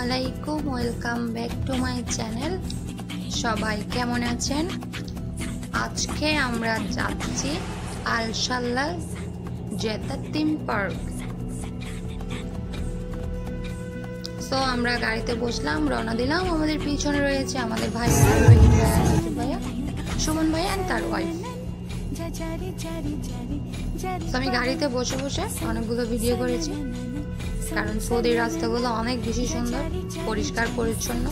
আলাইকুম, welcome back to my channel. সবাই কেমন আছেন? আজকে আমরা যাচ্ছি আলশাল্লাহ জেদ্দা থিম পার্ক। সো আমরা গাড়িতে বসলাম, রওনা দিলাম। আমাদের পিছনে রয়েছে আমাদের ভাই ভাইয়া, সুমন ভাইয়া এন্ড তার ওয়াইফ। আমি গাড়িতে বসে বসে অনেকগুলো ভিডিও করেছি, কারণ সৌদির রাস্তাগুলো অনেক বেশি সুন্দর, পরিষ্কার পরিচ্ছন্ন।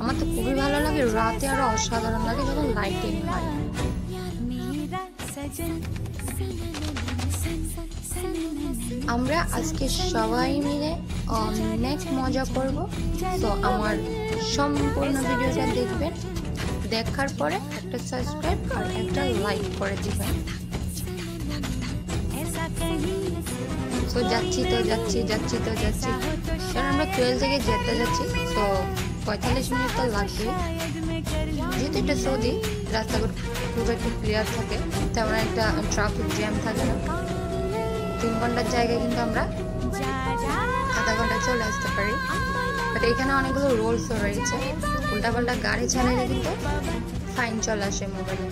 আমার তো খুবই ভালো লাগে, রাতে আরো অসাধারণ লাগে যখন লাইটিং হয়। আমরা আজকে সবাই মিলে অনেক মজা করব। তো আমার সম্পূর্ণ ভিডিওটা দেখবেন, দেখার পরে একটা সাবস্ক্রাইব আর একটা লাইক করে দিবেন। তো যাচ্ছি কারণ আমরা 12 থেকে জেদ্দা যাচ্ছি, তো 45 মিনিট তো লাগবে। যেহেতু এটা সৌদি, রাস্তাঘাট খুব একটু ক্লিয়ার থাকে, তেমন একটা ট্রাফিক জ্যাম থাকে না। 3 ঘন্টার জায়গায় কিন্তু আমরা আধা ঘন্টা চলে আসতে পারি। বাট এখানে অনেকগুলো রুলসও রয়েছে, উল্টাপাল্টা গাড়ি চালালে কিন্তু ফাইন চলে আসে মোবাইলে।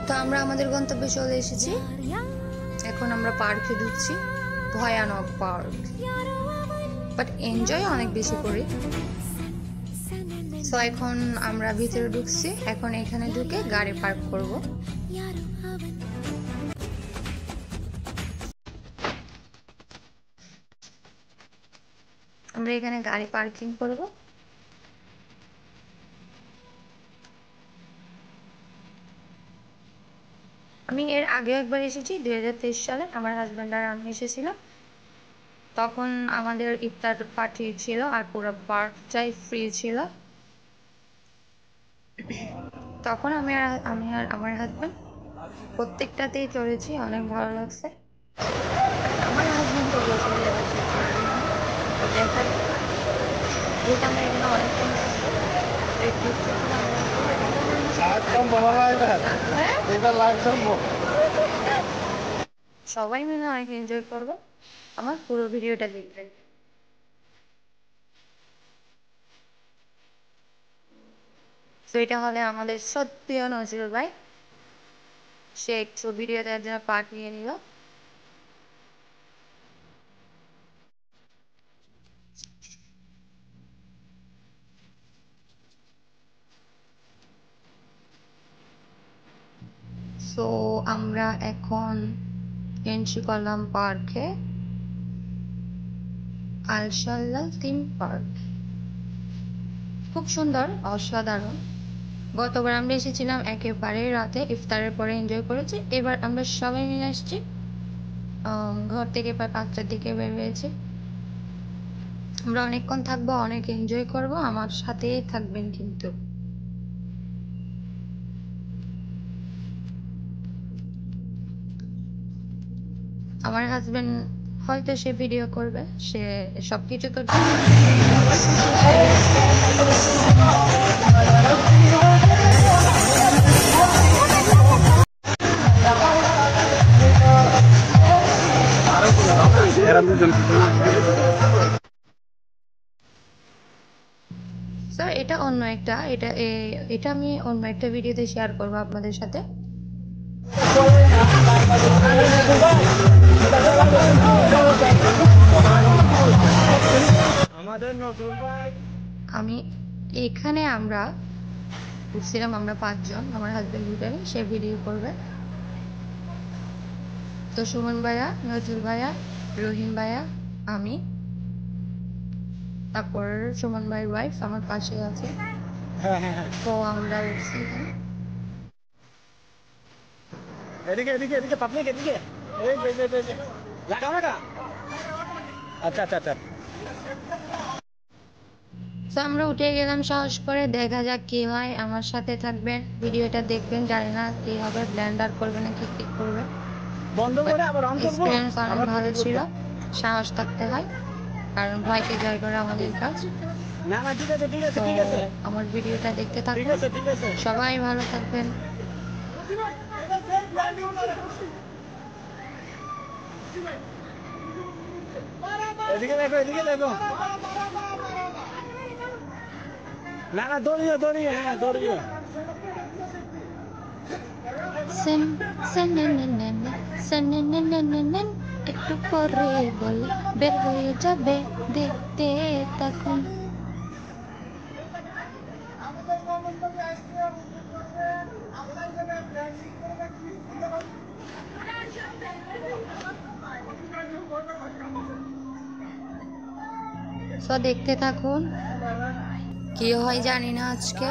তো আমরা আমাদের গন্তব্যে চলে এসেছি। এখন আমরা পার্কে ঢুকছি, ভয়ানক পার্ক, বাট এনজয় অনেক বেশি করি। সো এখন আমরা ভিতরে ঢুকছি, এখন এখানে ঢুকে গাড়ি পার্ক করব। আমরা এখানে গাড়ি পার্কিং করব। আমি এর আগে একবার এসেছি 2023 সালে, আমার হাজব্যান্ড আর আমি এসেছিলাম। তখন আমাদের ইফতার পার্টি ছিল আর পুরো পার্কটাই ফ্রি ছিল। তখন আমি আর আমার হাজব্যান্ড প্রত্যেকটাতেই চলেছি, অনেক ভালো লাগছে। আমার হাজব্যান্ড তো বলছে যে দেখার যেটা আমরা এখানে অনেক সবাই মিলে অনেক এনজয় করবো। আমার পুরো ভিডিওটা দেখবেন। তো এটা হলে আমাদের সত্যিও নজরুল ভাই, সে একটু ভিডিওটার জন্য পার্ট নিয়ে নিল। সো আমরা এখন এন্ট্রি করলাম পার্কে, আলশাল্লাহ থিম পার্ক। খুব সুন্দর, অসাধারণ। গতবার আমরা এসেছিলাম একেবারে রাতে, ইফতারের পরে এনজয় করেছি। এবার আমরা সবাই মিলে আসছি, ঘর থেকে প্রায় 5টার দিকে বের হয়েছি। আমরা অনেকক্ষণ থাকবো, অনেক এনজয় করব, আমার সাথেই থাকবেন কিন্তু। আমার হাজবেন্ড হয়তো সে ভিডিও করবে, সে সবকিছু তো স্যার এটা অন্য একটা, এটা আমি অন্য একটা ভিডিওতে শেয়ার করবো আপনাদের সাথে। আমি এখানে আমরা ঘুরছিলাম, আমরা 5 জন, আমার হাজবেন্ড ভিতরে, সে ভিডিও করবে। তো সুমন ভাইয়া, নজরুল ভাইয়া, রহিম ভাইয়া, আমি, তারপর সুমন ভাইয়ের ওয়াইফ আমার পাশে আছে। তো আমরা এদিকে এদিকে এদিকে পাবলিক এদিকে আচ্ছা আচ্ছা আচ্ছা। তো আমরা উঠে গেলাম সাহস করে, দেখা যাক কি হয়। আমার সাথে থাকবেন, ভিডিওটা দেখবেন। জানি না কি হবে, ব্লেন্ডার করবে নাকি কি করবে। বন্ধ করে আবার অন করব। এক্সপিরিয়েন্স অনেক ভালো ছিল, সাহস থাকতে হয়, কারণ ভয়কে জয় করা আমাদের কাজ। না না ঠিক আছে ঠিক আছে ঠিক আছে। আমার ভিডিওটা দেখতে থাকুন, সবাই ভালো থাকবেন। এদিকে দেখো, এদিকে দেখো। না না, দৌড়িও দৌড়িও, হ্যাঁ দৌড়িও। সেন সেন নেন নেন সেন নেন নেন নেন একটু পরে বল বের হয়ে যাবে দেখতে তখন। সো দেখতে থাকুন, কি হয় জানি না আজকে।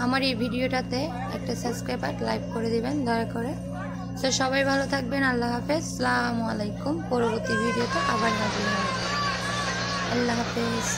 আমার এই ভিডিওটাতে একটা সাবস্ক্রাইব আর লাইক করে দিবেন দয়া করে। তো সবাই ভালো থাকবেন, আল্লাহ হাফেজ, আসসালামু আলাইকুম। পরবর্তী ভিডিওতে আবার হাজির হব, আল্লাহ হাফেজ।